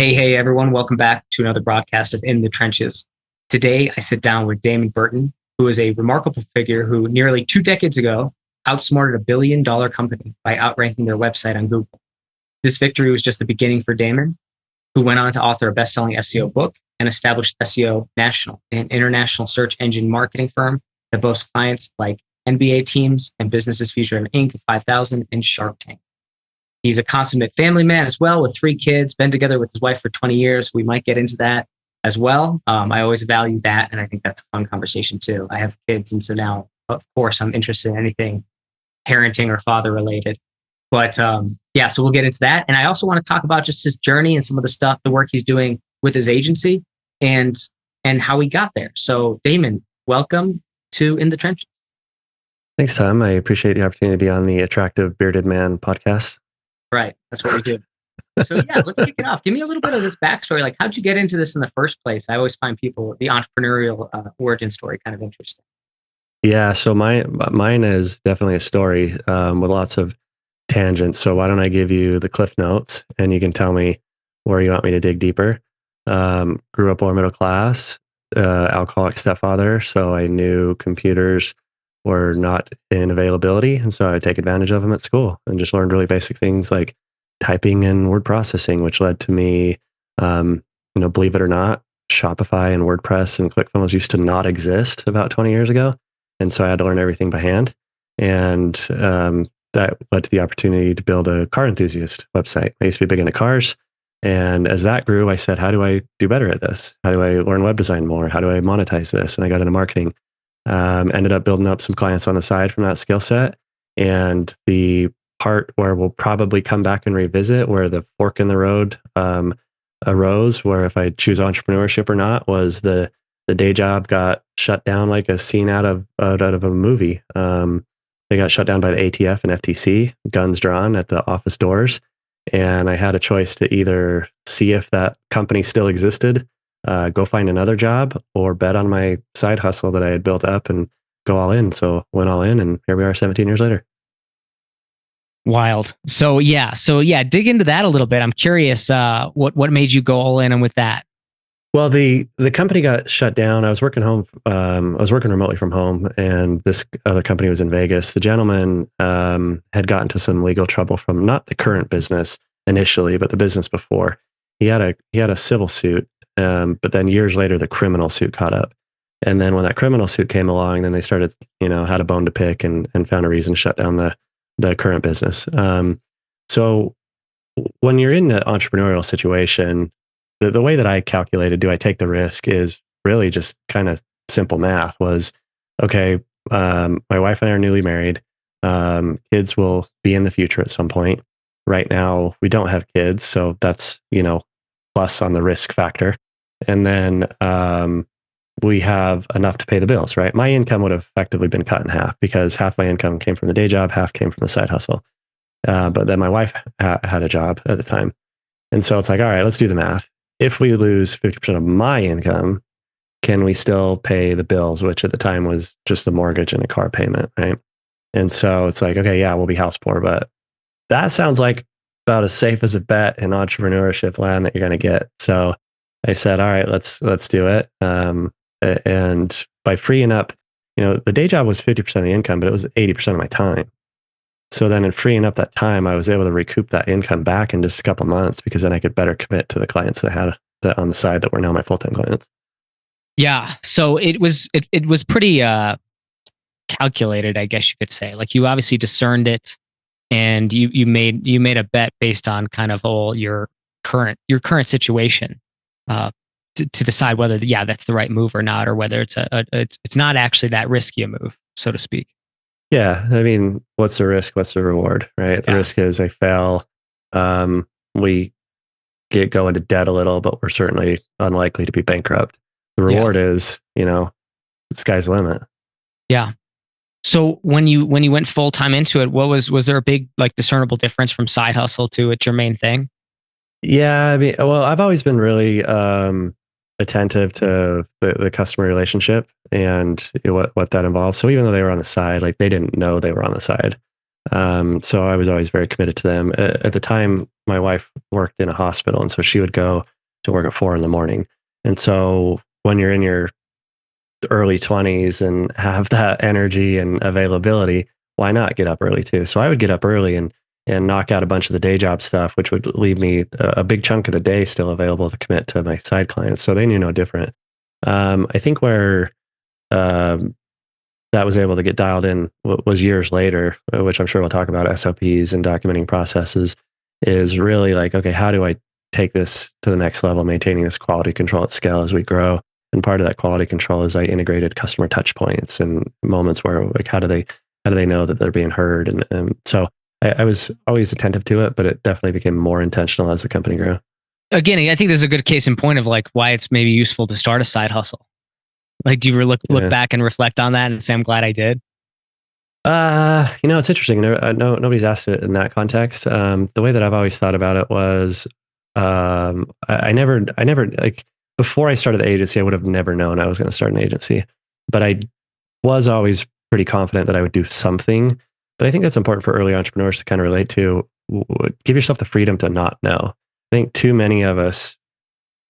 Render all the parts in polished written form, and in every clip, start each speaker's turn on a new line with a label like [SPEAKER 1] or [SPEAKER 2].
[SPEAKER 1] Hey, everyone. Welcome back to another broadcast of In the Trenches. Today, I sit down with Damon Burton, who is a remarkable figure who nearly 2 decades ago outsmarted a billion-dollar company by outranking their website on Google. This victory was just the beginning for Damon, who went on to author a best-selling SEO book and established SEO National, an international search engine marketing firm that boasts clients like NBA teams and businesses featured in Inc. 5000 and Shark Tank. He's a consummate family man as well, with 3 kids, been together with his wife for 20 years. We might get into that as well. I always value that, and I think that's a fun conversation too. I have kids, and so now, of course, I'm interested in anything parenting or father related. But yeah, so we'll get into that. And I also want to talk about just his journey and some of the stuff, the work he's doing with his agency and how he got there. So Damon, welcome to In the Trenches.
[SPEAKER 2] Thanks, Tom. I appreciate the opportunity to be on the Attractive Bearded Man podcast.
[SPEAKER 1] Right. That's what we do. So yeah, let's kick it off. Give me a little bit of this backstory. Like, how'd you get into this in the first place? I always find the entrepreneurial origin story kind of interesting.
[SPEAKER 2] Yeah, so mine is definitely a story with lots of tangents. So why don't I give you the cliff notes and you can tell me where you want me to dig deeper. Grew up lower middle class, alcoholic stepfather, so I knew computers were not in availability, and so I would take advantage of them at school and just learned really basic things like typing and word processing, which led to me, believe it or not, Shopify and WordPress and ClickFunnels used to not exist about 20 years ago. And so I had to learn everything by hand. And that led to the opportunity to build a car enthusiast website. I used to be big into cars. And as that grew, I said, how do I do better at this? How do I learn web design more? How do I monetize this? And I got into marketing. Ended up building up some clients on the side from that skill set. And the part where we'll probably come back and revisit where the fork in the road arose, where if I choose entrepreneurship or not, was the day job got shut down like a scene out of a movie. They got shut down by the ATF and FTC, guns drawn at the office doors. And I had a choice to either see if that company still existed, go find another job, or bet on my side hustle that I had built up and go all in. So went all in, and here we are 17 years later.
[SPEAKER 1] Wild. So yeah, dig into that a little bit. I'm curious, what made you go all in and with that?
[SPEAKER 2] Well, the company got shut down. I was working home. I was working remotely from home, and this other company was in Vegas. The gentleman had gotten into some legal trouble from not the current business initially, but the business before. He had a civil suit, but then years later, the criminal suit caught up. And then when that criminal suit came along, then they started, had a bone to pick and found a reason to shut down the current business. So when you're in the entrepreneurial situation, the way that I calculated, do I take the risk, is really just kind of simple math. Was, okay, my wife and I are newly married. Kids will be in the future at some point. Right now, we don't have kids, so that's, plus on the risk factor. And then we have enough to pay the bills, right? My income would have effectively been cut in half because half my income came from the day job, half came from the side hustle. But then my wife had a job at the time. And so it's like, all right, let's do the math. If we lose 50% of my income, can we still pay the bills, which at the time was just a mortgage and a car payment, right? And so it's like, okay, yeah, we'll be house poor, but that sounds like about as safe as a bet in entrepreneurship land that you're going to get. So I said, all right, let's do it. And by freeing up, the day job was 50% of the income, but it was 80% of my time. So then in freeing up that time, I was able to recoup that income back in just a couple months, because then I could better commit to the clients that I had on the side that were now my full-time clients.
[SPEAKER 1] Yeah. So it was pretty calculated, I guess you could say. Like, you obviously discerned it, and you made a bet based on kind of all your current situation to decide whether that's the right move or not, or whether it's not actually that risky a move, so to speak.
[SPEAKER 2] Yeah. I mean, what's the risk? What's the reward, right? The risk is I fail. We go into debt a little, but we're certainly unlikely to be bankrupt. The reward is, the sky's the limit.
[SPEAKER 1] Yeah. So when you went full time into it, was there a big, like, discernible difference from side hustle to it's your main thing?
[SPEAKER 2] Yeah. I mean, well, I've always been really attentive to the customer relationship and what that involves. So even though they were on the side, like, they didn't know they were on the side. So I was always very committed to them. At the time, my wife worked in a hospital, and so she would go to work at 4 a.m. And so when you're in your early 20s and have that energy and availability, why not get up early too? So I would get up early and knock out a bunch of the day job stuff, which would leave me a big chunk of the day still available to commit to my side clients. So they knew no different. I think where um, that was able to get dialed in was years later, which I'm sure we'll talk about, SOPs and documenting processes, is really like, okay, how do I take this to the next level, maintaining this quality control at scale as we grow? And part of that quality control is I integrated customer touch points and moments where, like, how do they know that they're being heard? And so I was always attentive to it, but it definitely became more intentional as the company grew.
[SPEAKER 1] Again, I think there's a good case in point of like why it's maybe useful to start a side hustle. Like, do you look
[SPEAKER 2] Yeah.
[SPEAKER 1] back and reflect on that and say, I'm glad I did?
[SPEAKER 2] It's interesting. No, nobody's asked it in that context. The way that I've always thought about it was, I never like, before I started the agency, I would have never known I was going to start an agency, but I was always pretty confident that I would do something. But I think that's important for early entrepreneurs to kind of relate to. Give yourself the freedom to not know. I think too many of us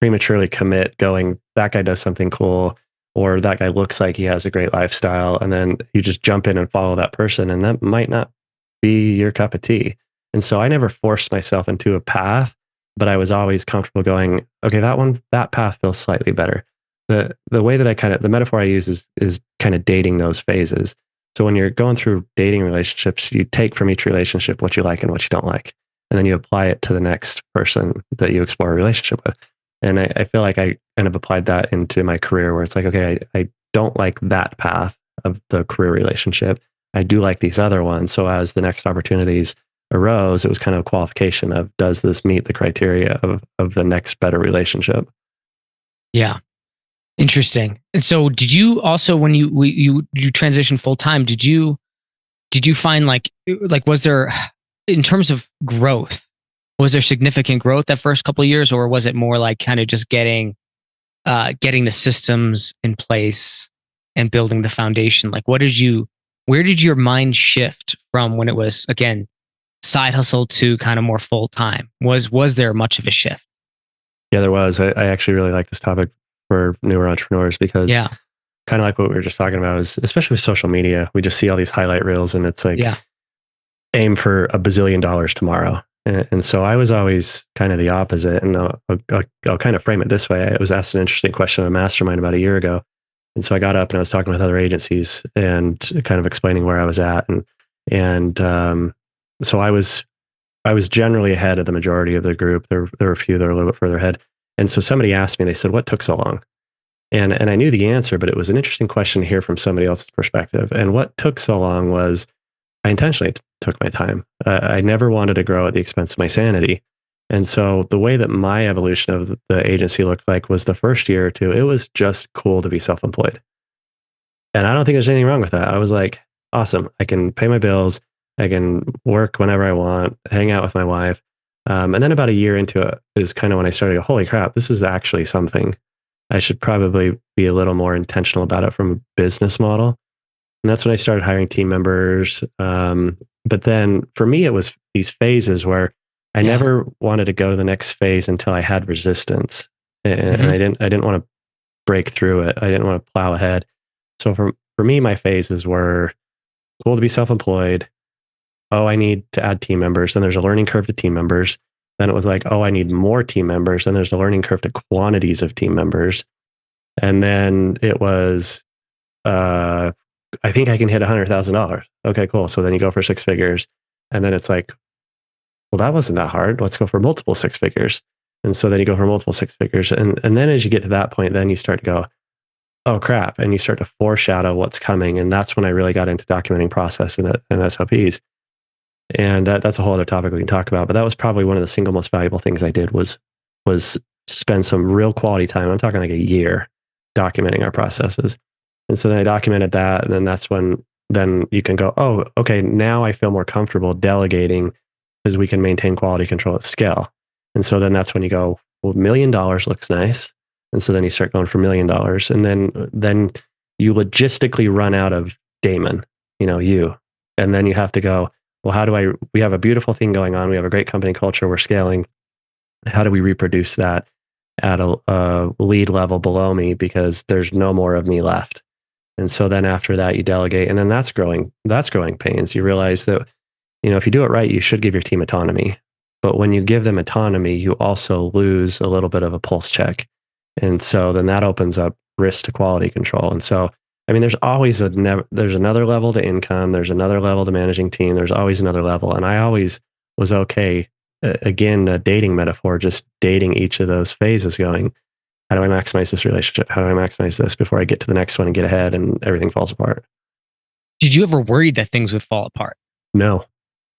[SPEAKER 2] prematurely commit going, that guy does something cool, or that guy looks like he has a great lifestyle. And then you just jump in and follow that person. And that might not be your cup of tea. And so I never forced myself into a path, but I was always comfortable going, okay, that path feels slightly better. The way that the metaphor I use is kind of dating those phases. So when you're going through dating relationships, you take from each relationship what you like and what you don't like. And then you apply it to the next person that you explore a relationship with. And I feel like I kind of applied that into my career, where it's like, okay, I don't like that path of the career relationship. I do like these other ones. So as the next opportunities arose, it was kind of a qualification of, does this meet the criteria of the next better relationship?
[SPEAKER 1] Yeah. Interesting. And so did you also, when you transitioned full time, did you find like, was there, in terms of growth, was there significant growth that first couple of years, or was it more like kind of just getting the systems in place and building the foundation? Like, where did your mind shift from when it was, again, side hustle to kind of more full time? Was there much of a shift?
[SPEAKER 2] Yeah, there was. I actually really like this topic for newer entrepreneurs, because
[SPEAKER 1] Yeah.
[SPEAKER 2] kind of like what we were just talking about, is especially with social media, we just see all these highlight reels and it's like,
[SPEAKER 1] Yeah.
[SPEAKER 2] aim for $1 billion tomorrow. And so I was always kind of the opposite. And I'll kind of frame it this way. I was asked an interesting question at a mastermind about a year ago. And so I got up and I was talking with other agencies and kind of explaining where I was at. So I was generally ahead of the majority of the group. There were a few that were a little bit further ahead. And so somebody asked me, they said, what took so long? And I knew the answer, but it was an interesting question to hear from somebody else's perspective. And what took so long was, I intentionally took my time. I never wanted to grow at the expense of my sanity. And so the way that my evolution of the agency looked like was, the first year or two, it was just cool to be self-employed. And I don't think there's anything wrong with that. I was like, awesome. I can pay my bills. I can work whenever I want, hang out with my wife. And then about a year into it is kind of when I started to go, holy crap, this is actually something. I should probably be a little more intentional about it from a business model. And that's when I started hiring team members. But then for me, it was these phases where I never wanted to go to the next phase until I had resistance. And I didn't want to break through it. I didn't want to plow ahead. So for me, my phases were, cool to be self-employed. Oh, I need to add team members. Then there's a learning curve to team members. Then it was like, oh, I need more team members. Then there's a learning curve to quantities of team members. And then it was, I think I can hit $100,000. Okay, cool. So then you go for 6 figures. And then it's like, well, that wasn't that hard. Let's go for multiple 6 figures. And so then you go for multiple 6 figures. And then as you get to that point, then you start to go, oh crap. And you start to foreshadow what's coming. And that's when I really got into documenting process and SOPs. And that's a whole other topic we can talk about. But that was probably one of the single most valuable things I did was spend some real quality time. I'm talking like a year documenting our processes. And so then I documented that. And then that's when then you can go, oh, okay, now I feel more comfortable delegating, because we can maintain quality control at scale. And so then that's when you go, well, $1 million looks nice. And so then you start going for $1 million. And then you logistically run out of Damon, you. And then you have to go, well, we have a beautiful thing going on. We have a great company culture. We're scaling. How do we reproduce that at a lead level below me, because there's no more of me left? And so then after that, you delegate, and then that's growing pains. You realize that, if you do it right, you should give your team autonomy. But when you give them autonomy, you also lose a little bit of a pulse check. And so then that opens up risk to quality control. And so, there's always there's another level to income. There's another level to managing team. There's always another level. And I always was okay, again, a dating metaphor, just dating each of those phases, going, how do I maximize this relationship? How do I maximize this before I get to the next one and get ahead and everything falls apart?
[SPEAKER 1] Did you ever worry that things would fall apart?
[SPEAKER 2] No.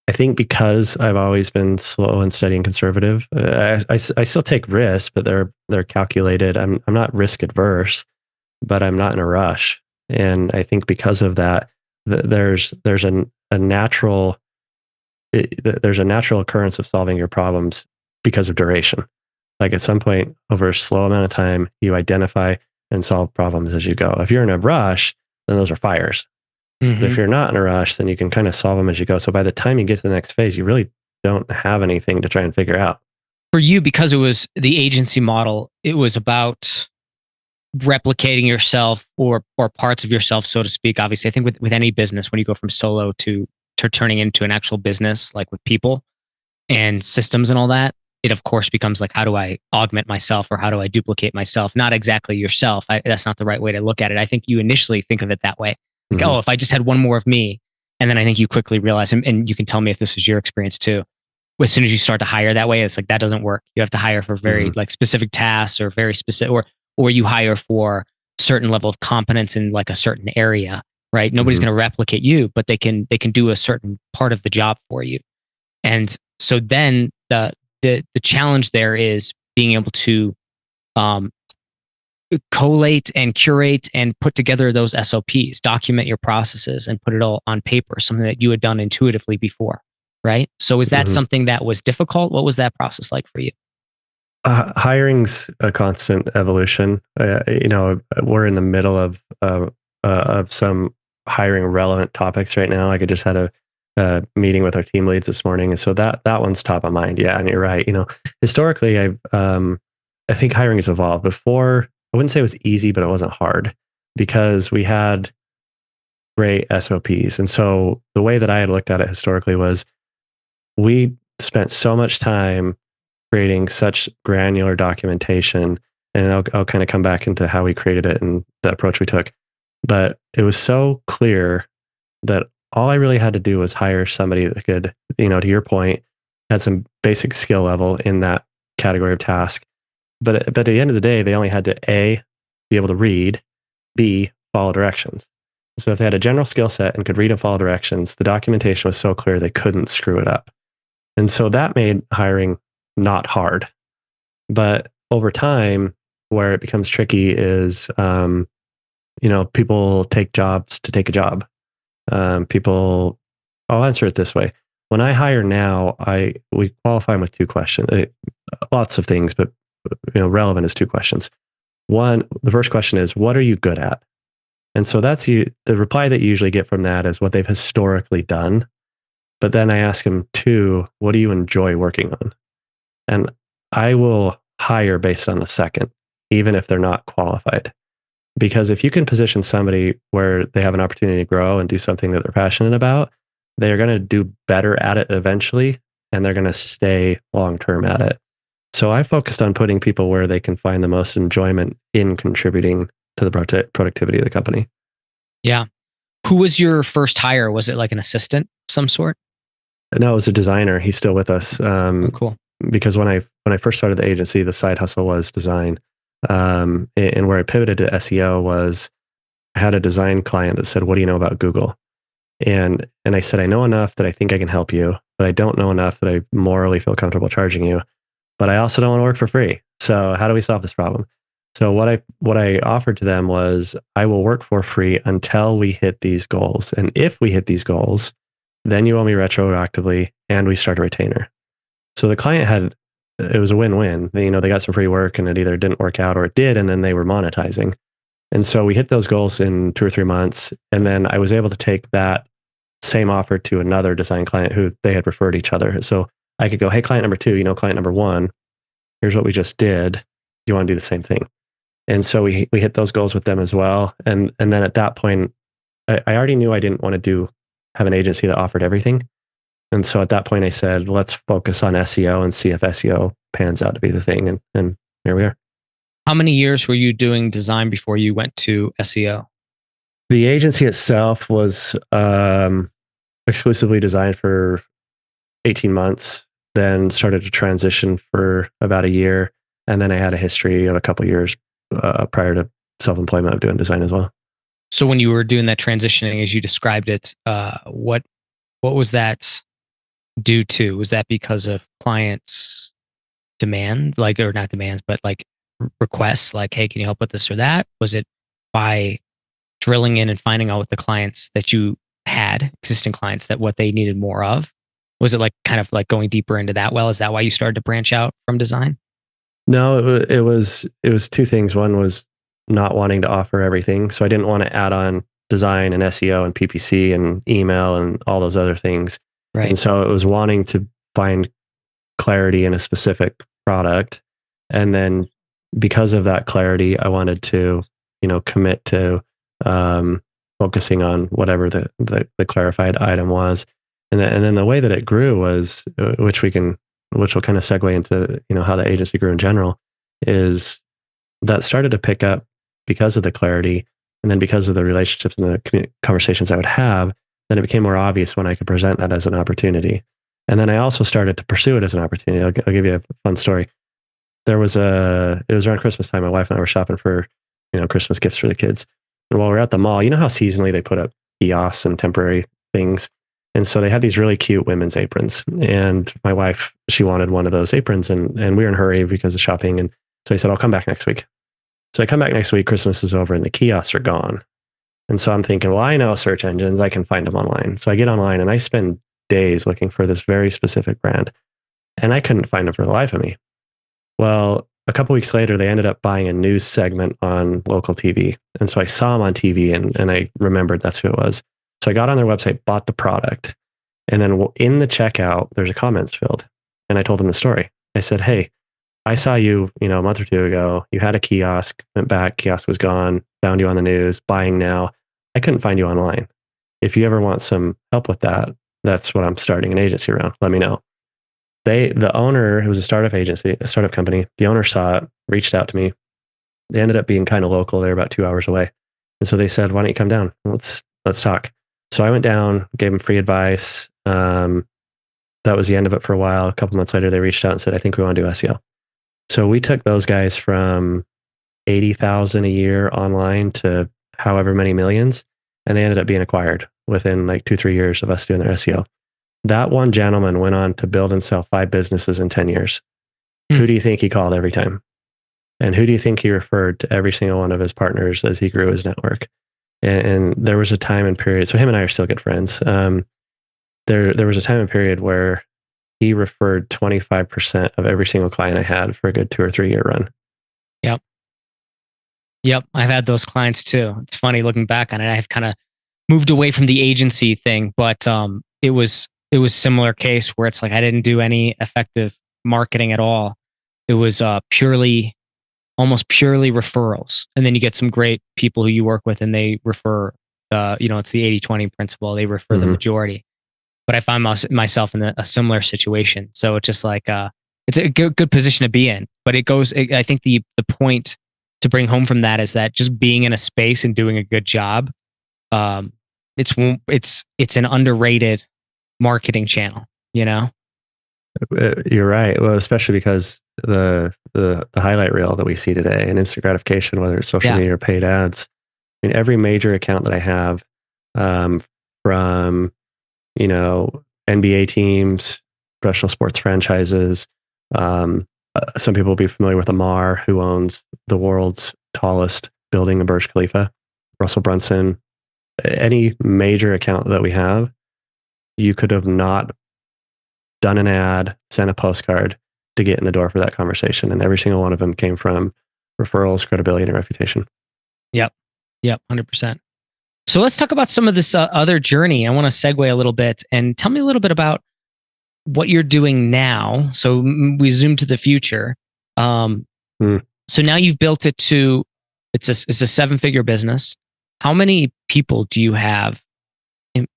[SPEAKER 2] I think because I've always been slow and steady and conservative, I still take risks, but they're calculated. I'm not risk adverse, but I'm not in a rush. And I think because of that, there's a natural occurrence of solving your problems because of duration. Like at some point over a slow amount of time, you identify and solve problems as you go. If you're in a rush, then those are fires. But if you're not in a rush, then you can kind of solve them as you go. So by the time you get to the next phase, you really don't have anything to try and figure out.
[SPEAKER 1] For you, because it was the agency model, it was about replicating yourself or parts of yourself, so to speak. Obviously, I think with any business, when you go from solo to turning into an actual business, like with people and systems and all that, it of course becomes like, how do I augment myself or how do I duplicate myself? Not exactly yourself. That's not the right way to look at it. I think you initially think of it that way. Like, oh, if I just had one more of me. And then I think you quickly realize, and you can tell me if this was your experience too. As soon as you start to hire that way, it's like, that doesn't work. You have to hire for very like specific tasks or very specific, or you hire for certain level of competence in like a certain area, right? Nobody's going to replicate you, but they can do a certain part of the job for you. And so then the challenge there is being able to collate and curate and put together those SOPs, document your processes and put it all on paper, something that you had done intuitively before, right? So is that something that was difficult? What was that process like for you?
[SPEAKER 2] Hiring's a constant evolution. We're in the middle of some hiring relevant topics right now. Like I just had a meeting with our team leads this morning, and so that one's top of mind. Yeah, and you're right. Historically, I think hiring has evolved. Before, I wouldn't say it was easy, but it wasn't hard because we had great SOPs. And so the way that I had looked at it historically was we spent so much time creating such granular documentation, and I'll kind of come back into how we created it and the approach we took. But it was so clear that all I really had to do was hire somebody that could, to your point, had some basic skill level in that category of task. But at the end of the day, they only had to A, be able to read, B, follow directions. So if they had a general skill set and could read and follow directions, the documentation was so clear they couldn't screw it up. And so that made hiring not hard. But over time, where it becomes tricky is, people take jobs to take a job. I'll answer it this way. When I hire now, we qualify them with two questions. Lots of things, but relevant is two questions. One, the first question is, what are you good at? And so that's the reply that you usually get from that is what they've historically done. But then I ask them, two, what do you enjoy working on? And I will hire based on the second, even if they're not qualified. Because if you can position somebody where they have an opportunity to grow and do something that they're passionate about, they're going to do better at it eventually, and they're going to stay long-term at it. So I focused on putting people where they can find the most enjoyment in contributing to the productivity of the company.
[SPEAKER 1] Yeah. Who was your first hire? Was it like an assistant of some sort?
[SPEAKER 2] No, it was a designer. He's still with us.
[SPEAKER 1] Cool.
[SPEAKER 2] Because when I first started the agency, the side hustle was design. And where I pivoted to SEO was I had a design client that said, what do you know about Google? And I said, I know enough that I think I can help you, but I don't know enough that I morally feel comfortable charging you. But I also don't want to work for free. So how do we solve this problem? So what I offered to them was I will work for free until we hit these goals. And if we hit these goals, then you owe me retroactively and we start a retainer. So the client it was a win-win. They got some free work and it either didn't work out or it did, and then they were monetizing. And so we hit those goals in 2 or 3 months. And then I was able to take that same offer to another design client who they had referred each other. So I could go, hey, client number 2, client number 1, here's what we just did. Do you want to do the same thing? And so we hit those goals with them as well. And then at that point, I already knew I didn't want to have an agency that offered everything. And so at that point I said, let's focus on SEO and see if SEO pans out to be the thing. And here we are.
[SPEAKER 1] How many years were you doing design before you went to SEO?
[SPEAKER 2] The agency itself was exclusively designed for 18 months, then started to transition for about a year. And then I had a history of a couple of years prior to self-employment of doing design as well.
[SPEAKER 1] So when you were doing that transitioning, as you described it, what was that due to? Was that because of clients' demand, or not demands, but like requests, like, hey, can you help with this or that? Was it by drilling in and finding out with the clients that you had, existing clients, that what they needed more of? Was it like kind of like going deeper into that well? Is that why you started to branch out from design?
[SPEAKER 2] No, it was two things. One was not wanting to offer everything. So I didn't want to add on design and SEO and PPC and email and all those other things.
[SPEAKER 1] Right.
[SPEAKER 2] And so it was wanting to find clarity in a specific product. And then because of that clarity, I wanted to, commit to focusing on whatever the clarified item was. And then the way that it grew was, which will kind of segue into, how the agency grew in general, is that started to pick up because of the clarity. And then because of the relationships and the conversations I would have, then it became more obvious when I could present that as an opportunity. And then I also started to pursue it as an opportunity. I'll give you a fun story. It was around Christmas time. My wife and I were shopping for, Christmas gifts for the kids. And while we're at the mall, how seasonally they put up kiosks and temporary things. And so they had these really cute women's aprons. And my wife, she wanted one of those aprons, and we were in a hurry because of shopping. And so I said, I'll come back next week. So I come back next week, Christmas is over and the kiosks are gone. And so I'm thinking, well, I know search engines, I can find them online. So I get online and I spend days looking for this very specific brand. And I couldn't find them for the life of me. Well, a couple weeks later, they ended up buying a news segment on local TV. And so I saw them on TV and I remembered that's who it was. So I got on their website, bought the product. And then in the checkout, there's a comments field. And I told them the story. I said, hey, I saw you, a month or two ago. You had a kiosk, went back, kiosk was gone, found you on the news, buying now. I couldn't find you online. If you ever want some help with that, that's what I'm starting an agency around. Let me know. The owner, who was a startup agency, a startup company, the owner saw it, reached out to me. They ended up being kind of local. They're about 2 hours away. And so they said, why don't you come down? Let's talk. So I went down, gave them free advice. That was the end of it for a while. A couple months later, they reached out and said, I think we want to do SEO. So we took those guys from 80,000 a year online to however many millions, and they ended up being acquired within like 2-3 years of us doing their SEO. That one gentleman went on to build and sell 5 businesses in 10 years. Who do you think he called every time? And who do you think he referred to every single one of his partners as he grew his network? And there was a time and period, so him and I are still good friends. There was a time and period where he referred 25% of every single client I had for a good 2 or 3 year run.
[SPEAKER 1] Yep. I've had those clients too. It's funny looking back on it. I've kind of moved away from the agency thing, but it was similar case where it's like I didn't do any effective marketing at all. It was almost purely referrals. And then you get some great people who you work with and they refer, it's the 80-20 principle. They refer the majority. But I find myself in a similar situation. So it's just like, it's a good position to be in. But I think the point to bring home from that is that just being in a space and doing a good job, it's an underrated marketing channel,
[SPEAKER 2] You're right. Well, especially because the highlight reel that we see today and instant gratification, whether it's social media or paid ads. I mean, every major account that I have, from NBA teams, professional sports franchises. Some people will be familiar with Amar, who owns the world's tallest building, the Burj Khalifa. Russell Brunson. Any major account that we have, you could have not done an ad, sent a postcard to get in the door for that conversation. And every single one of them came from referrals, credibility, and reputation.
[SPEAKER 1] Yep. 100%. So let's talk about some of this other journey. I want to segue a little bit and tell me a little bit about what you're doing now. So we zoom to the future. Um,
[SPEAKER 2] Mm.
[SPEAKER 1] so now you've built it to it's a 7-figure business. How many people do you have?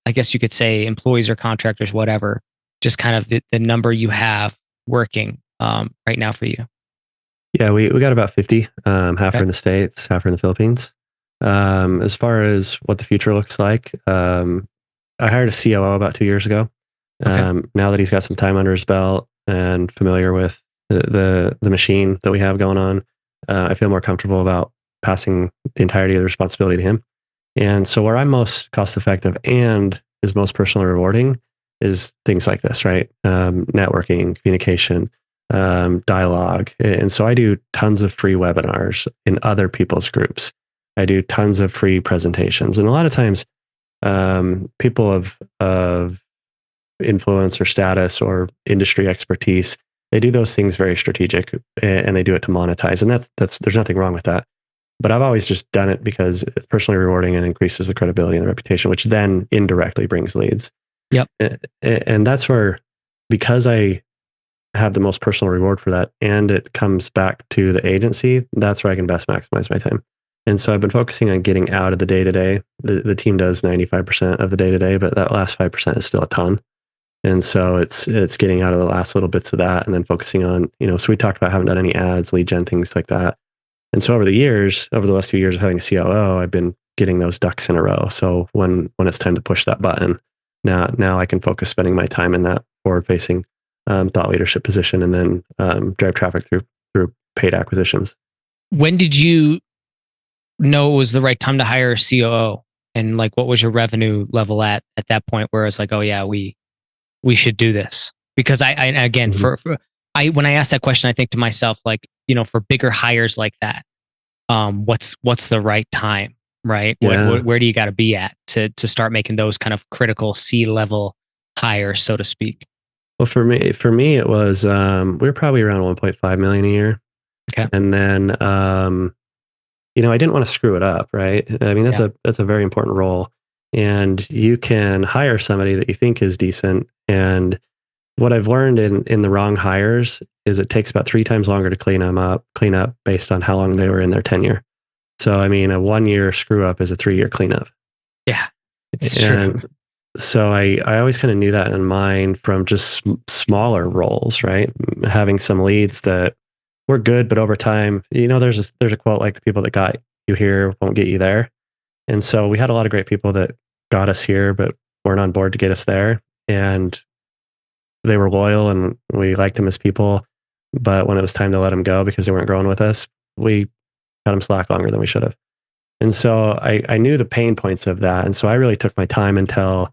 [SPEAKER 1] I guess you could say employees or contractors, whatever. Just kind of the number you have working right now for you.
[SPEAKER 2] Yeah, we got about 50, half are
[SPEAKER 1] Okay.
[SPEAKER 2] in the States, half are in the Philippines. As far as what the future looks like, I hired a COO about 2 years ago.
[SPEAKER 1] Okay.
[SPEAKER 2] Now that he's got some time under his belt and familiar with the machine that we have going on, I feel more comfortable about passing the entirety of the responsibility to him. And so where I'm most cost effective and is most personally rewarding is things like this, right? Networking, communication, dialogue. And so I do tons of free webinars in other people's groups. I do tons of free presentations. And a lot of times, people of influence or status or industry expertise, they do those things very strategic and they do it to monetize. And that's there's nothing wrong with that. But I've always just done it because it's personally rewarding and increases the credibility and the reputation, which then indirectly brings leads.
[SPEAKER 1] Yep.
[SPEAKER 2] And that's where, because I have the most personal reward for that and it comes back to the agency, that's where I can best maximize my time. And so I've been focusing on getting out of the day-to-day. The team does 95% of the day-to-day, but that last 5% is still a ton. And so it's getting out of the last little bits of that and then focusing on, so we talked about haven't done any ads, lead gen, things like that. And so over the last 2 years of having a COO, I've been getting those ducks in a row. So when it's time to push that button, now I can focus spending my time in that forward-facing thought leadership position and then drive traffic through paid acquisitions.
[SPEAKER 1] When did you know it was the right time to hire a COO? And like, what was your revenue level at that point where it's like, oh yeah, we should do this? Because I again,
[SPEAKER 2] Mm-hmm.
[SPEAKER 1] when I ask that question, I think to myself, like, for bigger hires like that, what's the right time, right?
[SPEAKER 2] Yeah.
[SPEAKER 1] Where do you got to be at to start making those kind of critical C-level hires, so to speak?
[SPEAKER 2] Well, for me, it was, we were probably around 1.5 million a year.
[SPEAKER 1] Okay.
[SPEAKER 2] And then, I didn't want to screw it up, right? I mean, that's a very important role. And you can hire somebody that you think is decent. And what I've learned in the wrong hires is it takes about 3 times longer to clean up based on how long they were in their tenure. So, I mean, a 1-year screw up is a 3-year cleanup.
[SPEAKER 1] Yeah, it's
[SPEAKER 2] And
[SPEAKER 1] true.
[SPEAKER 2] so I always kind of knew that in mind from just smaller roles, right? Having some leads that were good, but over time, there's a quote like, the people that got you here won't get you there. And so we had a lot of great people that got us here, but weren't on board to get us there. And they were loyal and we liked them as people. But when it was time to let them go because they weren't growing with us, we cut them slack longer than we should have. And so I knew the pain points of that. And so I really took my time until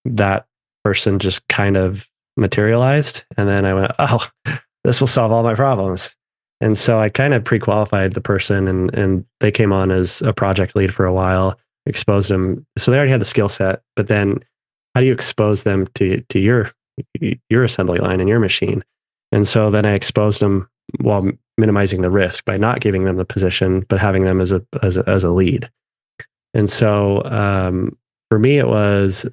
[SPEAKER 2] that person just kind of materialized. And then I went, oh, this will solve all my problems. And so I kind of pre-qualified the person and they came on as a project lead for a while, exposed them. So they already had the skill set, but then how do you expose them to your assembly line and your machine? And so then I exposed them while minimizing the risk by not giving them the position, but having them as a lead. And so, for me, it was,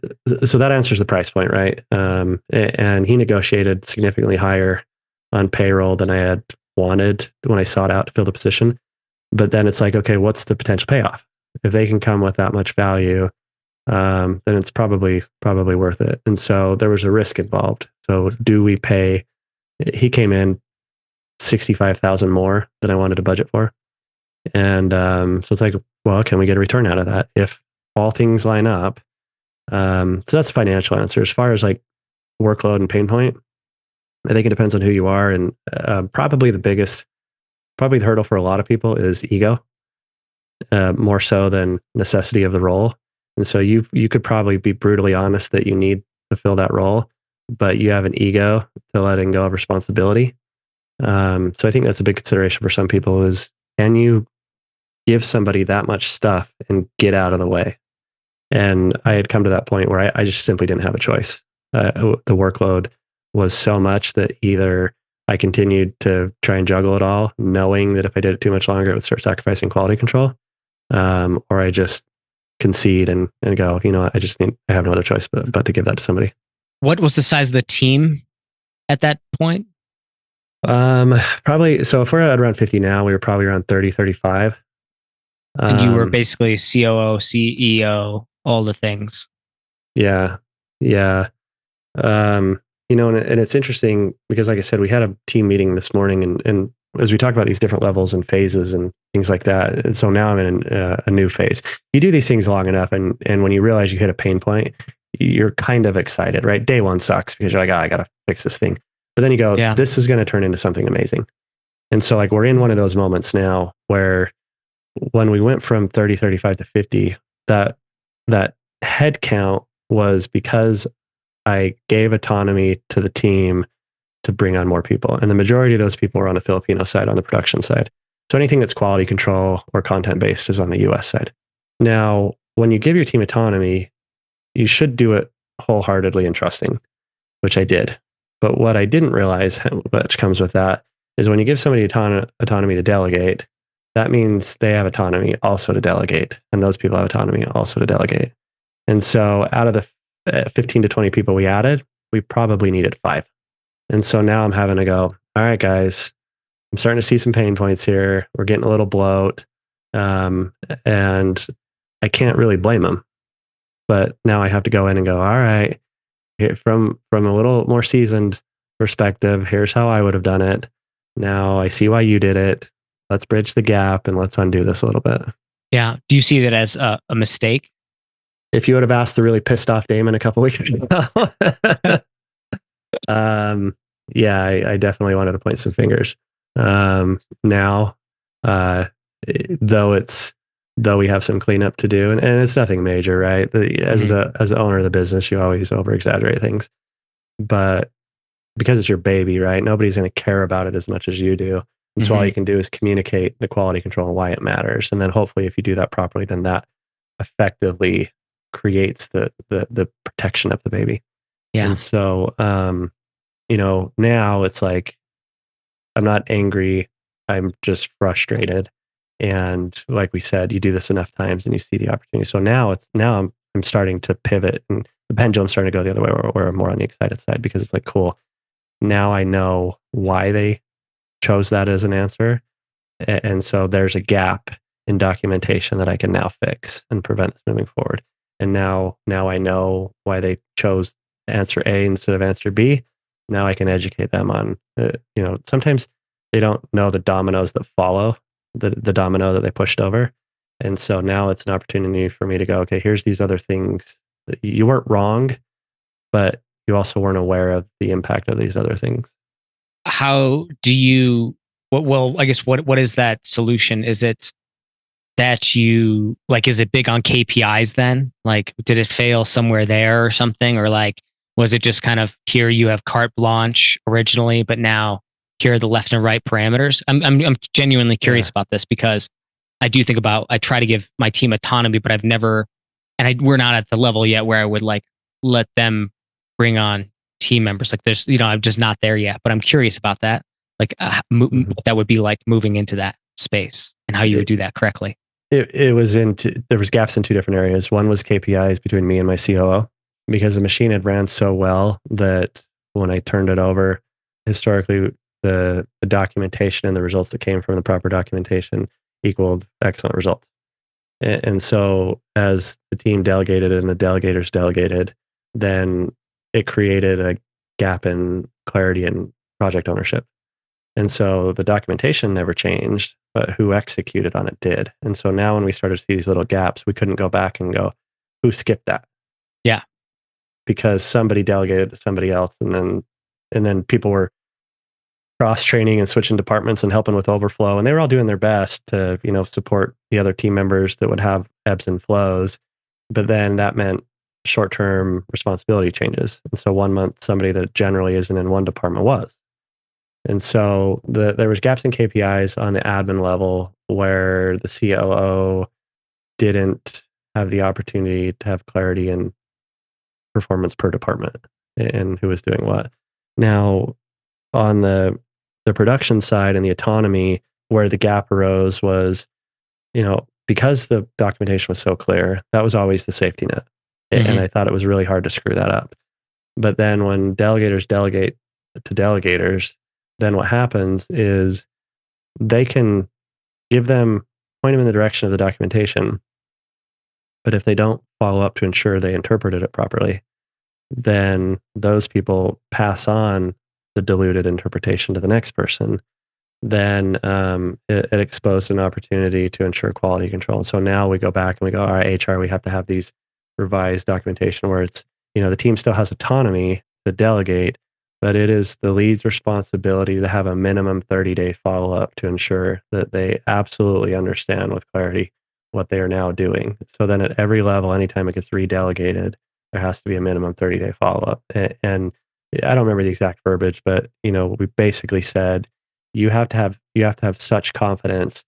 [SPEAKER 2] so that answers the price point, right? And he negotiated significantly higher on payroll than I had wanted when I sought out to fill the position. But then it's like, okay, what's the potential payoff? If they can come with that much value, then it's probably worth it. And so there was a risk involved. So do we pay? He came in 65,000 more than I wanted to budget for. And so it's like, well, can we get a return out of that if all things line up? So that's the financial answer. As far as like workload and pain point, I think it depends on who you are. And probably the hurdle for a lot of people is ego, more so than necessity of the role. And so you could probably be brutally honest that you need to fill that role, but you have an ego to letting go of responsibility. So I think that's a big consideration for some people is, can you give somebody that much stuff and get out of the way? And I had come to that point where I just simply didn't have a choice. The workload was so much that either I continued to try and juggle it all, knowing that if I did it too much longer, it would start sacrificing quality control, or I just concede and go, I have no other choice but to give that to somebody.
[SPEAKER 1] What was the size of the team at that point?
[SPEAKER 2] Probably, so if we're at around 50 now, we were probably around 30, 35.
[SPEAKER 1] And you were basically COO, CEO, all the things.
[SPEAKER 2] Yeah. Yeah. And it's interesting because, like I said, we had a team meeting this morning, and as we talk about these different levels and phases and things like that, and so now I'm in a new phase. You do these things long enough, and when you realize you hit a pain point, you're kind of excited, right? Day one sucks because you're like, I got to fix this thing. But then you go, this is going to turn into something amazing. And so like we're in one of those moments now where when we went from 30, 35 to 50, that head count was because I gave autonomy to the team to bring on more people. And the majority of those people were on the Filipino side, on the production side. So anything that's quality control or content based is on the US side. Now, when you give your team autonomy, you should do it wholeheartedly and trusting, which I did. But what I didn't realize, which comes with that, is when you give somebody autonomy to delegate, that means they have autonomy also to delegate. And those people have autonomy also to delegate. And so out of the 15 to 20 people we added, we probably needed 5. And so now I'm having to go, all right, guys, I'm starting to see some pain points here. We're getting a little bloat. And I can't really blame them. But now I have to go in and go, all right, from a little more seasoned perspective, here's how I would have done it. Now I see why you did it. Let's bridge the gap and let's undo this a little bit.
[SPEAKER 1] Yeah. Do you see that as a mistake?
[SPEAKER 2] If you would have asked the really pissed off Damon a couple weeks ago, yeah, I definitely wanted to point some fingers. Now, though we have some cleanup to do, and it's nothing major, right? As the owner of the business, you always over exaggerate things, but because it's your baby, right? Nobody's going to care about it as much as you do. And so all you can do is communicate the quality control and why it matters. And then hopefully if you do that properly, then that effectively creates the protection of the baby. Yeah. And so, now it's like, I'm not angry. I'm just frustrated. And like we said, you do this enough times and you see the opportunity. So now I'm starting to pivot, and the pendulum's starting to go the other way, where I'm more on the excited side, because it's like, cool. Now I know why they chose that as an answer. And so there's a gap in documentation that I can now fix and prevent this moving forward. And now I know why they chose answer A instead of answer B. Now I can educate them on, sometimes they don't know the dominoes that follow the domino that they pushed over. And so now it's an opportunity for me to go, okay, here's these other things that you weren't wrong, but you also weren't aware of the impact of these other things.
[SPEAKER 1] How do you, I guess, what is that solution? Is it that you, like, is it big on KPIs then? Like, did it fail somewhere there or something? Or like, was it just kind of, here you have carte blanche originally, but now here are the left and right parameters? I'm genuinely curious about this, because I do think about, I try to give my team autonomy, but I've never, we're not at the level yet where I would like let them bring on team members. Like there's, I'm just not there yet, but I'm curious about that. Like what that would be like moving into that space and how you would do that correctly.
[SPEAKER 2] There was gaps in 2 different areas. One was KPIs between me and my COO, because the machine had ran so well that when I turned it over, historically, the documentation and the results that came from the proper documentation equaled excellent results. And so as the team delegated and the delegators delegated, then it created a gap in clarity and project ownership. And so the documentation never changed, but who executed on it did. And so now when we started to see these little gaps, we couldn't go back and go, who skipped that?
[SPEAKER 1] Yeah.
[SPEAKER 2] Because somebody delegated to somebody else, and then people were cross-training and switching departments and helping with overflow. And they were all doing their best to, support the other team members that would have ebbs and flows. But then that meant short-term responsibility changes. And so one month, somebody that generally isn't in one department was. And so there was gaps in KPIs on the admin level where the COO didn't have the opportunity to have clarity in performance per department and who was doing what. Now, on the production side and the autonomy, where the gap arose was, because the documentation was so clear, that was always the safety net. And I thought it was really hard to screw that up. But then when delegators delegate to delegators, then what happens is they can point them in the direction of the documentation. But if they don't follow up to ensure they interpreted it properly, then those people pass on the diluted interpretation to the next person. Then it exposed an opportunity to ensure quality control. So now we go back and we go, all right, HR, we have to have these revised documentation where it's, the team still has autonomy to delegate, but it is the lead's responsibility to have a minimum 30-day follow-up to ensure that they absolutely understand with clarity what they are now doing. So then at every level, anytime it gets redelegated, there has to be a minimum 30-day follow-up. And I don't remember the exact verbiage, but we basically said you have to have such confidence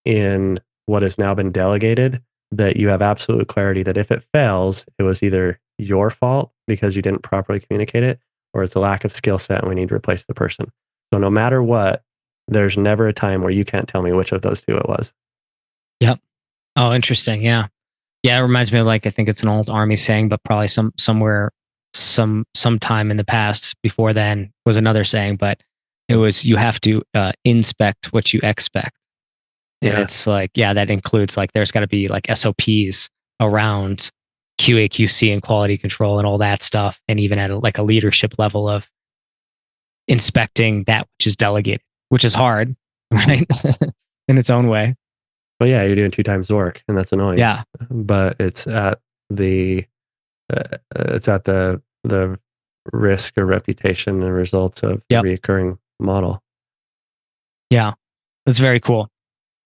[SPEAKER 2] in what has now been delegated that you have absolute clarity that if it fails, it was either your fault because you didn't properly communicate it, or it's a lack of skill set and we need to replace the person. So no matter what, there's never a time where you can't tell me which of those two it was.
[SPEAKER 1] Yep. Oh, interesting. Yeah. Yeah. It reminds me of, like, I think it's an old army saying, but probably sometime in the past before then was another saying, but it was, you have to inspect what you expect. And it's like, yeah, that includes, like, there's got to be like SOPs around QA, QC, and quality control and all that stuff. And even at a leadership level of inspecting that which is delegated, which is hard, right? In its own way.
[SPEAKER 2] Well, yeah, you're doing 2 times the work, and that's annoying.
[SPEAKER 1] Yeah.
[SPEAKER 2] But it's at the the risk or reputation and results of the reoccurring model.
[SPEAKER 1] Yeah, that's very cool.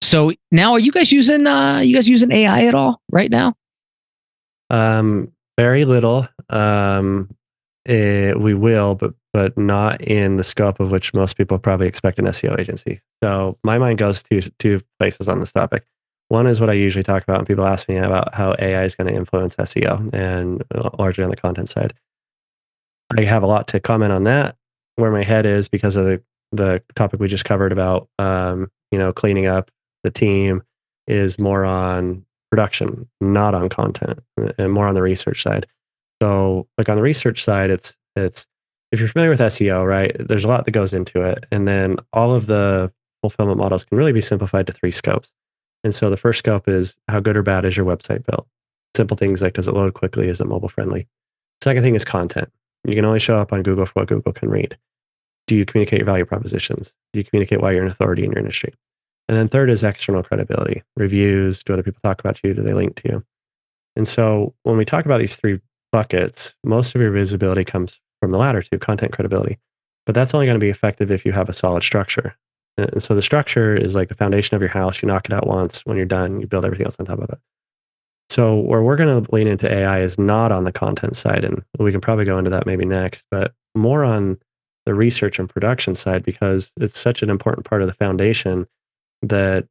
[SPEAKER 1] So now, are you guys using AI at all right now?
[SPEAKER 2] Very little. We will, but not in the scope of which most people probably expect an SEO agency. So my mind goes to 2 places on this topic. One is what I usually talk about when people ask me about how AI is going to influence SEO, and largely on the content side. I have a lot to comment on that. Where my head is, because of the topic we just covered about cleaning up the team, is more on production, not on content, and more on the research side. So, like, on the research side, it's if you're familiar with SEO, right? There's a lot that goes into it, and then all of the fulfillment models can really be simplified to 3 scopes. And so the first scope is, how good or bad is your website built? Simple things like, does it load quickly? Is it mobile friendly? Second thing is content. You can only show up on Google for what Google can read. Do you communicate your value propositions? Do you communicate why you're an authority in your industry? And then third is external credibility. Reviews. Do other people talk about you? Do they link to you? And so when we talk about these 3 buckets, most of your visibility comes from the latter 2, content credibility. But that's only going to be effective if you have a solid structure. And so the structure is like the foundation of your house. You knock it out once. When you're done, you build everything else on top of it. So where we're going to lean into AI is not on the content side, and we can probably go into that maybe next, but more on the research and production side, because it's such an important part of the foundation that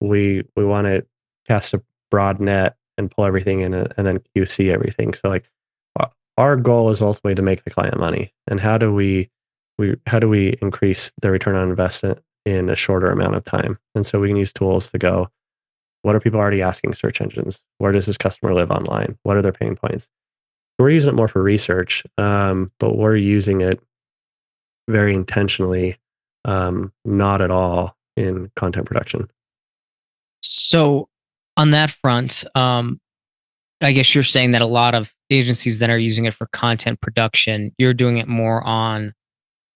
[SPEAKER 2] we want to cast a broad net and pull everything in and then QC everything. So, like, our goal is ultimately to make the client money, and how do we increase the return on investment in a shorter amount of time? And so we can use tools to go, what are people already asking search engines? Where does this customer live online? What are their pain points? We're using it more for research, but we're using it very intentionally, not at all in content production.
[SPEAKER 1] So on that front, I guess you're saying that a lot of agencies that are using it for content production, you're doing it more on,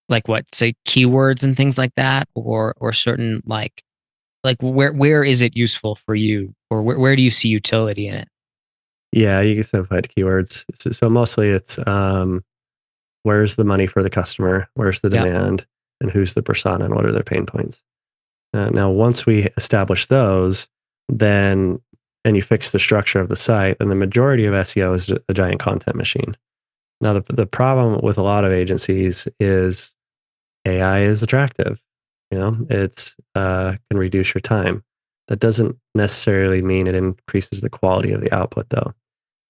[SPEAKER 1] like, what, say, keywords and things like that, or certain, like where is it useful for you, or where do you see utility in it?
[SPEAKER 2] Yeah, you can simplify it to keywords. So mostly it's, where's the money for the customer? Where's the demand? And who's the persona? And what are their pain points? Now, once we establish those, then, and you fix the structure of the site, then the majority of SEO is a giant content machine. Now, the problem with a lot of agencies is AI is attractive. It's can reduce your time. That doesn't necessarily mean it increases the quality of the output, though.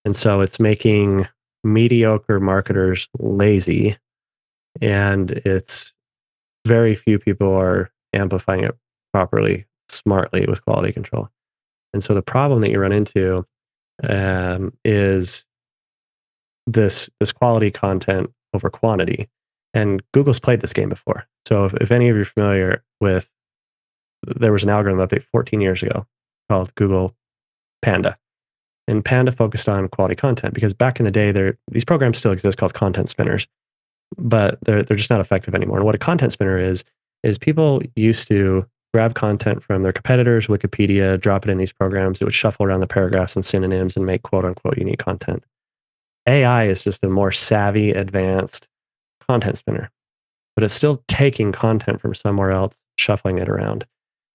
[SPEAKER 2] And so it's making mediocre marketers lazy, and it's very few people are amplifying it properly, smartly, with quality control. And so the problem that you run into is this quality content over quantity. And Google's played this game before. So if any of you are familiar with, there was an algorithm update 14 years ago called Google Panda. And Panda focused on quality content because back in the day, these programs still exist called content spinners, but they're just not effective anymore. And what a content spinner is people used to grab content from their competitors, Wikipedia, drop it in these programs. It would shuffle around the paragraphs and synonyms and make quote unquote unique content. AI is just a more savvy, advanced content spinner, but it's still taking content from somewhere else, shuffling it around.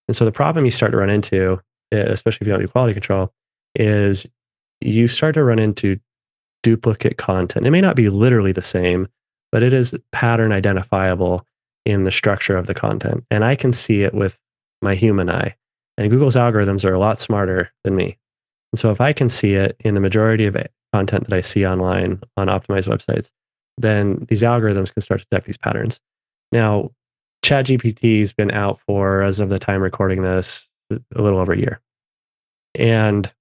[SPEAKER 2] And so the problem you start to run into, especially if you don't do quality control, is you start to run into duplicate content. It may not be literally the same, but it is pattern identifiable in the structure of the content. And I can see it with my human eye. And Google's algorithms are a lot smarter than me. And so if I can see it in the majority of content that I see online on optimized websites, then these algorithms can start to detect these patterns. Now, ChatGPT's been out for, as of the time recording this, a little over a year. And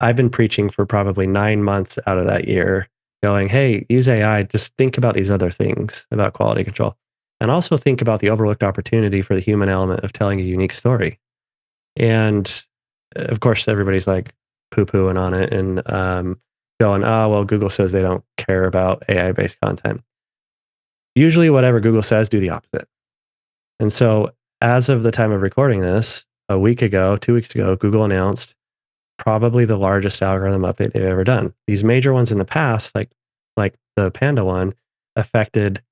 [SPEAKER 2] I've been preaching for probably 9 months out of that year, going, hey, use AI, just think about these other things about quality control. And also think about the overlooked opportunity for the human element of telling a unique story. And of course, everybody's like poo-pooing on it and going, oh, well, Google says they don't care about AI-based content. Usually whatever Google says, do the opposite. And so as of the time of recording this, a week ago, 2 weeks ago, Google announced probably the largest algorithm update they've ever done. These major ones in the past, like the Panda one, affected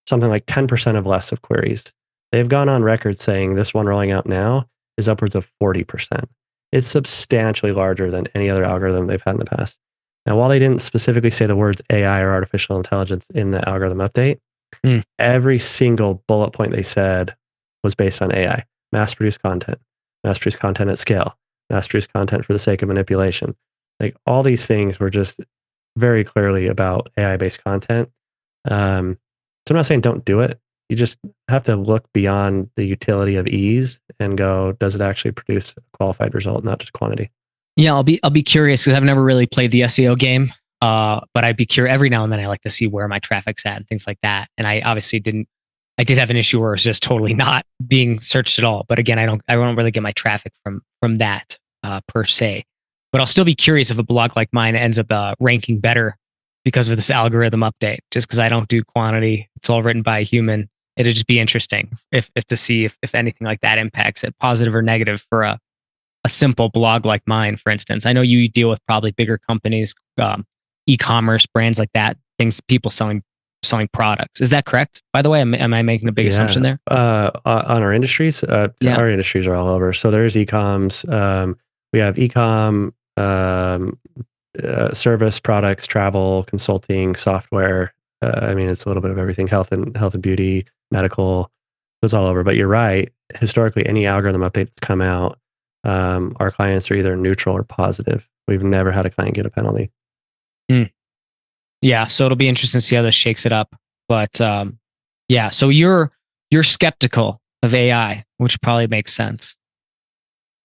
[SPEAKER 2] something like 10% of less of queries. They've gone on record saying this one rolling out now is upwards of 40%. It's substantially larger than any other algorithm they've had in the past. Now, while they didn't specifically say the words AI or artificial intelligence in the algorithm update, every single bullet point they said was based on AI. Mass-produced content at scale, mass-produced content for the sake of manipulation. Like all these things were just very clearly about AI-based content. So I'm not saying don't do it. You just have to look beyond the utility of ease and go, does it actually produce a qualified result, not just quantity?
[SPEAKER 1] Yeah, I'll be curious because I've never really played the SEO game. But I'd be curious every now and then. I like to see where my traffic's at and things like that. And I obviously didn't. I did have an issue where it was just totally not being searched at all. But again, I don't really get my traffic from that per se. But I'll still be curious if a blog like mine ends up ranking better because of this algorithm update. Just because I don't do quantity, it's all written by a human. It'd just be interesting if to see if anything like that impacts it, positive or negative, for a simple blog like mine, for instance. I know you deal with probably bigger companies, e-commerce brands like that, things, people selling products. Is that correct? By the way, am I making a big assumption there?
[SPEAKER 2] On our industries, our industries are all over. So there's e-coms. We have e-com, service products, travel, consulting, software. I mean, it's a little bit of everything. Health and beauty, medical. It's all over. But you're right. Historically, any algorithm update that's come out, our clients are either neutral or positive. We've never had a client get a penalty.
[SPEAKER 1] Yeah, so it'll be interesting to see how this shakes it up. But yeah, so you're skeptical of AI, which probably makes sense.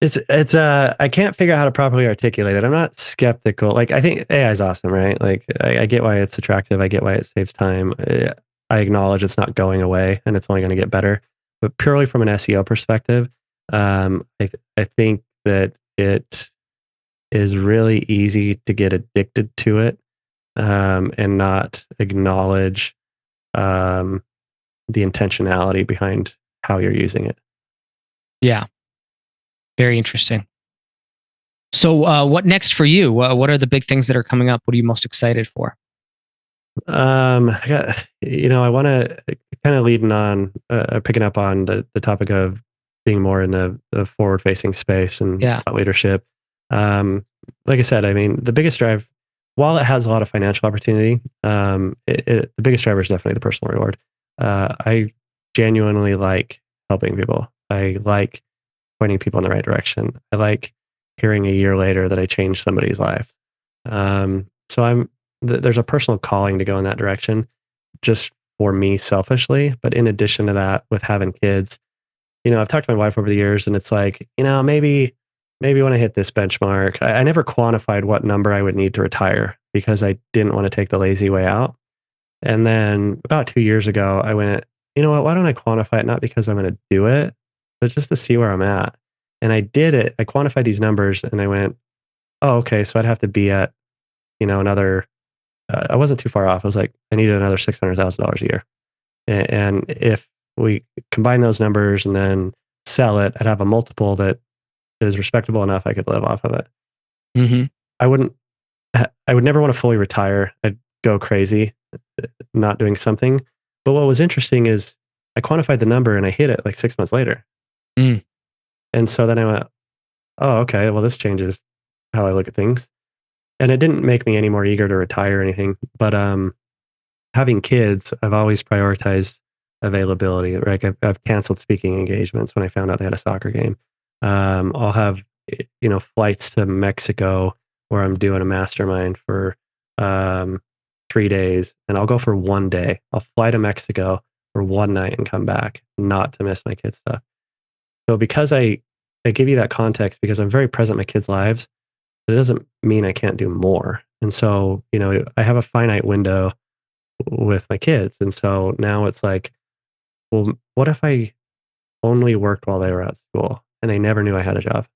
[SPEAKER 2] It's I can't figure out how to properly articulate it. I'm not skeptical. Like, I think AI is awesome, right? Like, I get why it's attractive. I get why it saves time. I acknowledge it's not going away and it's only going to get better. But purely from an SEO perspective, I think that it is really easy to get addicted to it and not acknowledge the intentionality behind how you're using it.
[SPEAKER 1] Yeah. Very interesting. So what next for you? What are the big things that are coming up? What are you most excited for?
[SPEAKER 2] I want to kind of leading on, picking up on the topic of being more in the forward-facing space and thought leadership. Like I said, I mean, the biggest drive, while it has a lot of financial opportunity, the biggest driver is definitely the personal reward. I genuinely like helping people. I like pointing people in the right direction. I like hearing a year later that I changed somebody's life. So there's a personal calling to go in that direction, just for me selfishly. But in addition to that, with having kids, I've talked to my wife over the years, and it's like, maybe maybe when I hit this benchmark, I never quantified what number I would need to retire because I didn't want to take the lazy way out. And then about 2 years ago, I went, you know what? Why don't I quantify it? Not because I'm going to do it, but just to see where I'm at. And I did it. I quantified these numbers and I went, oh, okay. So I'd have to be at, another, I wasn't too far off. I was like, I needed another $600,000 a year. And if we combine those numbers and then sell it, I'd have a multiple that is respectable enough I could live off of it.
[SPEAKER 1] Mm-hmm.
[SPEAKER 2] I wouldn't, I would never want to fully retire. I'd go crazy not doing something. But what was interesting is I quantified the number and I hit it like 6 months later.
[SPEAKER 1] Mm.
[SPEAKER 2] And so then I went, oh, okay, well, this changes how I look at things. And it didn't make me any more eager to retire or anything. But having kids, I've always prioritized availability. Right, I've canceled speaking engagements when I found out they had a soccer game. I'll have flights to Mexico where I'm doing a mastermind for 3 days, and I'll go for one day. I'll fly to Mexico for one night and come back, not to miss my kids' stuff. So because I give you that context because I'm very present in my kids' lives, it doesn't mean I can't do more. And so, I have a finite window with my kids. And so now it's like, well, what if I only worked while they were at school and they never knew I had a job?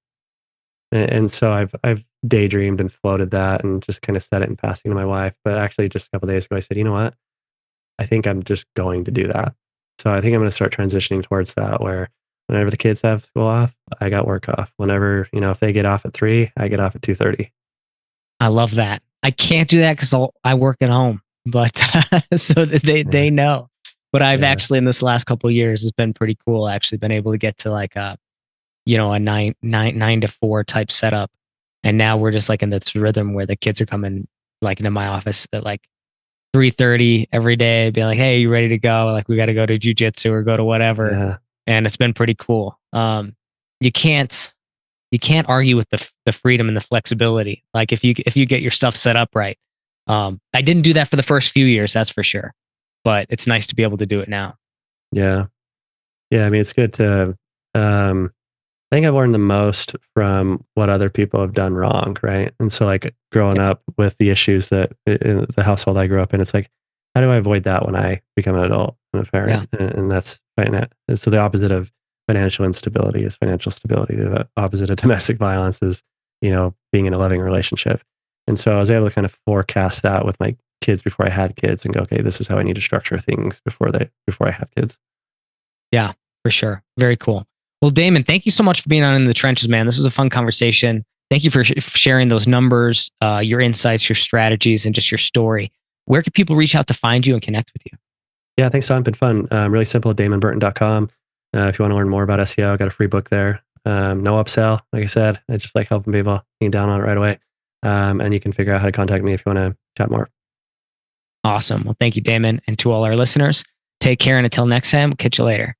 [SPEAKER 2] And so I've daydreamed and floated that and just kind of said it in passing to my wife. But actually, just a couple of days ago, I said, you know what? I think I'm just going to do that. So I think I'm going to start transitioning towards that where whenever the kids have school off, I got work off. Whenever, if they get off at 3, I get off at 2:30.
[SPEAKER 1] I love that. I can't do that because I work at home, but so that they know. But I've actually in this last couple of years, it's been pretty cool. I actually been able to get to like a 9 to 4 type setup, and now we're just like in this rhythm where the kids are coming like into my office at like 3:30 every day, being like, "Hey, you ready to go? Like we got to go to jujitsu or go to whatever."
[SPEAKER 2] Yeah.
[SPEAKER 1] And it's been pretty cool. You can't argue with the freedom and the flexibility. Like if you get your stuff set up right. I didn't do that for the first few years, that's for sure. But it's nice to be able to do it now.
[SPEAKER 2] Yeah. Yeah. I mean, it's good to, I think I've learned the most from what other people have done wrong. Right. And so like growing up with the issues that in the household I grew up in, it's like, how do I avoid that when I become an adult and a parent?
[SPEAKER 1] Yeah.
[SPEAKER 2] And that's finance. And so the opposite of financial instability is financial stability. The opposite of domestic violence is, being in a loving relationship. And so I was able to kind of forecast that with my kids before I had kids and go, okay, this is how I need to structure things before I have kids.
[SPEAKER 1] Yeah, for sure. Very cool. Well, Damon, thank you so much for being on In the Trenches, man. This was a fun conversation. Thank you for sharing those numbers, your insights, your strategies, and just your story. Where can people reach out to find you and connect with you?
[SPEAKER 2] Yeah, thanks, Tom. It's been fun. Really simple, damonburton.com. If you want to learn more about SEO, I got a free book there. No upsell. Like I said, I just like helping people get down on it right away. And you can figure out how to contact me if you want to chat more.
[SPEAKER 1] Awesome. Well, thank you, Damon. And to all our listeners, take care. And until next time, we'll catch you later.